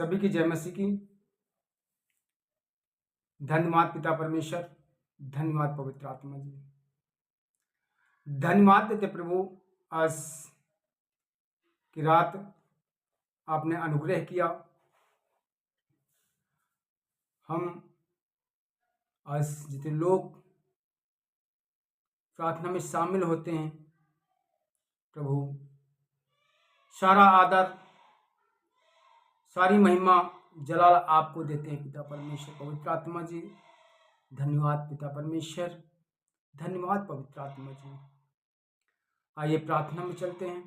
सभी की जय मसीह की। धन्यवाद पिता परमेश्वर, धन्यवाद पवित्र आत्मा जी, धन्यवाद देते प्रभु। आज की रात आपने अनुग्रह किया। हम आज जितने लोग प्रार्थना में शामिल होते हैं प्रभु, सारा आदर सारी महिमा जलाल आपको देते हैं पिता परमेश्वर। पवित्र आत्मा जी धन्यवाद पिता परमेश्वर, धन्यवाद पवित्र आत्मा जी। आइए प्रार्थना में चलते हैं।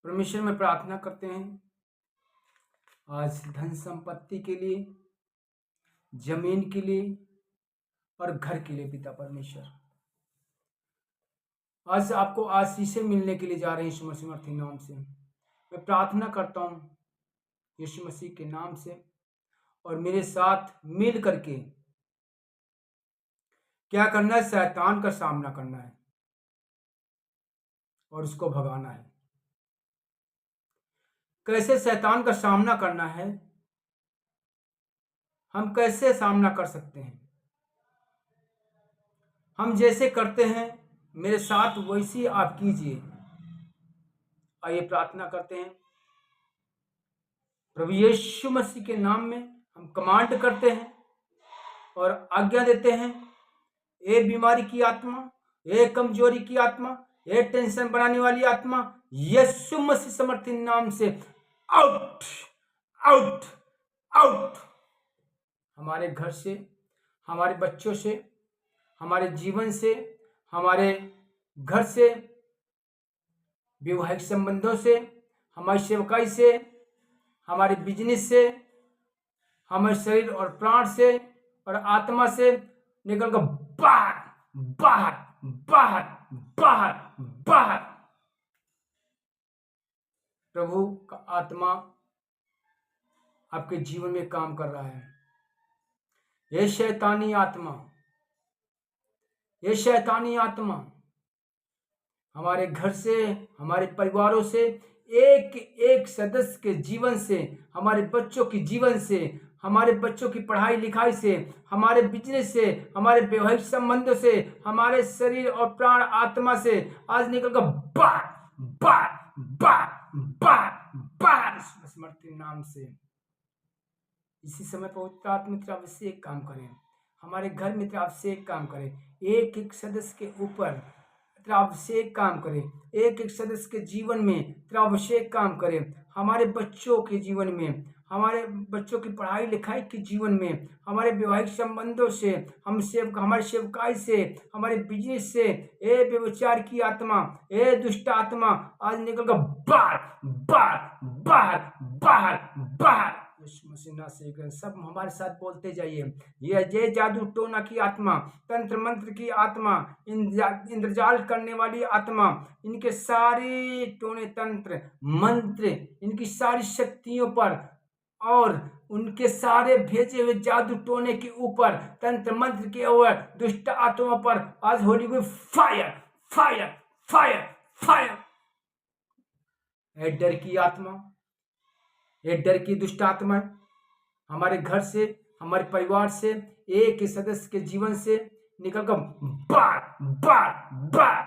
परमेश्वर में प्रार्थना करते हैं आज धन संपत्ति के लिए, जमीन के लिए और घर के लिए पिता परमेश्वर। आज आपको आशीषें मिलने के लिए जा रहे हैं यीशु मसीह मसीह नाम से। मैं प्रार्थना करता हूं यीशु मसीह के नाम से, और मेरे साथ मिल करके क्या करना है, शैतान का सामना करना है और उसको भगाना है। कैसे शैतान का सामना करना है, हम कैसे सामना कर सकते हैं? हम जैसे करते हैं मेरे साथ वैसी आप कीजिए। आइए प्रार्थना करते हैं। प्रभु यीशु मसीह के नाम में हम कमांड करते हैं और आज्ञा देते हैं, ये बीमारी की आत्मा, ये कमजोरी की आत्मा, ये टेंशन बनाने वाली आत्मा, यीशु मसीह समर्थी नाम से आउट आउट आउट। हमारे घर से, हमारे बच्चों से, हमारे जीवन से, हमारे घर से, वैवाहिक संबंधों से, हमारी सेवकाई से, हमारे बिजनेस से, हमारे शरीर और प्राण से और आत्मा से निकल कर बाहर बाहर बाहर बाहर बाहर। प्रभु का आत्मा आपके जीवन में काम कर रहा है। ये शैतानी आत्मा, ये शैतानी आत्मा हमारे घर से, हमारे परिवारों से, एक एक सदस्य के जीवन से, हमारे बच्चों के जीवन से, हमारे बच्चों की पढ़ाई लिखाई से, हमारे बिजनेस से, हमारे वैवाहिक संबंधों से, हमारे शरीर और प्राण आत्मा से आज निकल कर बाहर बाहर बाहर बाहर बाहर स्मृति नाम से। इसी समय पवित्र आत्मा मित्र आपसे एक काम करें, हमारे घर मित्र आपसे एक काम करें, एक एक सदस्य के ऊपर अभिषेक काम करें, एक एक सदस्य के जीवन में अभिषेक काम करें, हमारे बच्चों के जीवन में, हमारे बच्चों की पढ़ाई लिखाई के जीवन में, हमारे वैवाहिक संबंधों से, हमारे सेवकाई से, हमारे बिजनेस से, ए व्यभिचार की आत्मा, ए दुष्ट आत्मा आज निकल कर बाहर बाहर बाहर बाहर बाहर। सब हमारे साथ बोलते जाइए। ये जादू टोना की आत्मा, तंत्र मंत्र की आत्मा, इंद्रजाल करने वाली आत्मा, इनके सारे टोने तंत्र मंत्र, इनकी सारी शक्तियों पर और उनके सारे भेजे हुए जादू टोने के ऊपर, तंत्र मंत्र के ऊपर, दुष्ट आत्मा पर आज होली हुई फायर फायर फायर फायर। डर की आत्मा, ये डर की दुष्ट आत्मा हमारे घर से, हमारे परिवार से, एक ही सदस्य के जीवन से निकलकर बार बार बार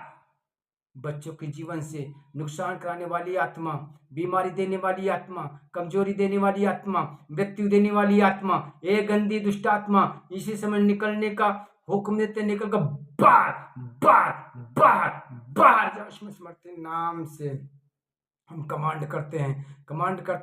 बच्चों के जीवन से नुकसान कराने वाली आत्मा, बीमारी देने वाली आत्मा, कमजोरी देने वाली आत्मा, मृत्यु देने वाली आत्मा, ये गंदी दुष्ट आत्मा इसी समय निकलने का हुक्म देते, निकलकर बार बार बार बार समर्थ नाम से हम कमांड करते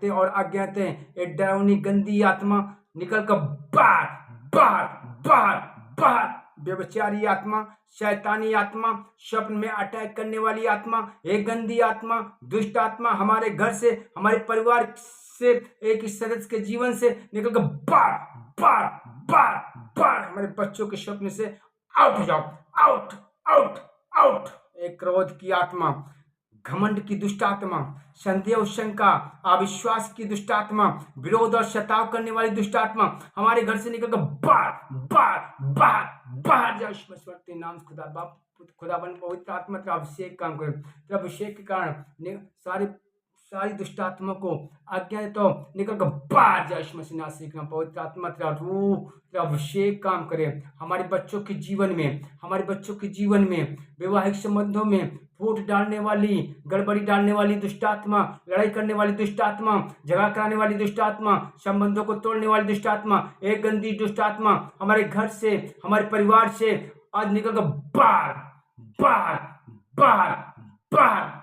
हैं और आज्ञा देते हैं। एक डरावनी गंदी आत्मा निकल कर बाहर बाहर बाहर बाहर। व्यभिचारी आत्मा, शैतानी आत्मा, स्वप्न में अटैक करने वाली आत्मा, एक गंदी आत्मा, दुष्ट आत्मा हमारे घर से, हमारे परिवार से, एक ही सदस्य के जीवन से निकल कर बाहर बाहर बाहर बाहर। हमारे बच्चों के स्वप्न से आउट हो जाओ, आउट आउट आउट। एक क्रोध की आत्मा, घमंड की दुष्ट आत्मा, संदेह और शंका, अविश्वास की दुष्ट आत्मा, विरोध और शताव करने वाली दुष्ट आत्मा हमारे घर से निकलकर बाहर बाहर बाहर बाहर जाओ। ईश्वर नाम खुदा बाप खुदावन पवित्र आत्मा तेरा अभिषेक काम करे। तेरा अभिषेक के कारण सारी दुष्ट आत्मा को आज्ञा देता हूँ, निकल कर बाहर जा यीशु मसीह नासरी के नाम। पवित्र आत्मा तेरा रूह, तेरा अभिषेक काम करे हमारे बच्चों के जीवन में, हमारे बच्चों के जीवन में, वैवाहिक संबंधों में फूट डालने वाली, गड़बड़ी डालने वाली दुष्ट आत्मा, लड़ाई करने वाली दुष्ट आत्मा, झगड़ा कराने वाली दुष्ट आत्मा, संबंधों को तोड़ने वाली दुष्ट आत्मा, एक गंदी दुष्ट आत्मा हमारे घर से, हमारे परिवार से आज निकल कर बाहर बाहर बाहर बाहर।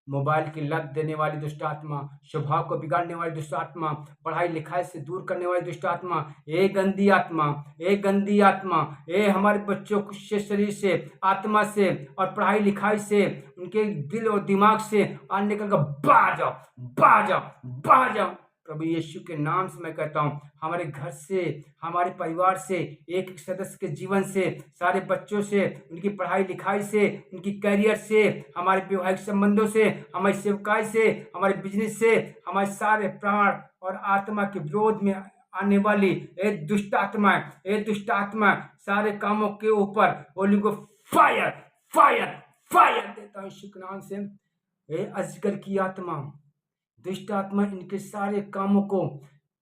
मोबाइल की लत देने वाली दुष्ट आत्मा, स्वभाव को बिगाड़ने वाली दुष्ट आत्मा, पढ़ाई लिखाई से दूर करने वाली दुष्ट आत्मा, ए गंदी आत्मा, ए गंदी आत्मा, ए हमारे बच्चों के शरीर से, आत्मा से और पढ़ाई लिखाई से, उनके दिल और दिमाग से आज निकल कर बाहर जाओ, बाहर जाओ, बाहर जाओ। प्रभु यीशु के नाम से मैं कहता हूँ, हमारे घर से, हमारे परिवार से, एक एक सदस्य के जीवन से, सारे बच्चों से, उनकी पढ़ाई लिखाई से, उनकी करियर से, हमारे वैवाहिक संबंधों से, हमारी सेवकाई से, हमारे बिजनेस से, हमारे सारे प्राण और आत्मा के विरोध में आने वाली एक दुष्ट आत्मा, एक दुष्ट आत्मा सारे कामों के ऊपर होली को फायर फायर फायर देता हूँ यीशु के नाम से। ए अजगर की आत्मा, दुष्ट आत्मा, इनके सारे कामों को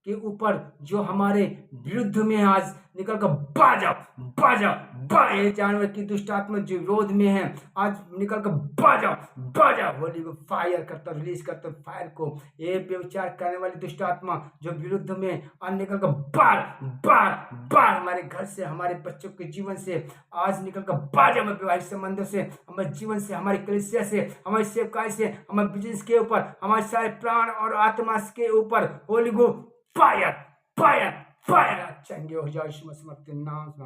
के ऊपर जो हमारे विरुद्ध में आज निकल कर बाजा बाजा बाजा, जानवर की दुष्ट आत्मा जो विरोध में है आज निकल कर बाजा बाजा, होली को फायर करता, रिलीज करता फायर को। ये व्यभिचार करने वाली दुष्ट आत्मा जो विरुद्ध में आज निकल कर बार बार बार हमारे घर से, हमारे बच्चों के जीवन से आज निकल कर बाजा में, वैवाहिक संबंधों से, हमारे जीवन से, हमारी कलीसिया से, हमारी सेवकाई से, हमारे बिजनेस के ऊपर, हमारे सारे प्राण और आत्मा के ऊपर होली को फायर फायर फायर चंगे हो जाओ यीशु मसीह के नाम से।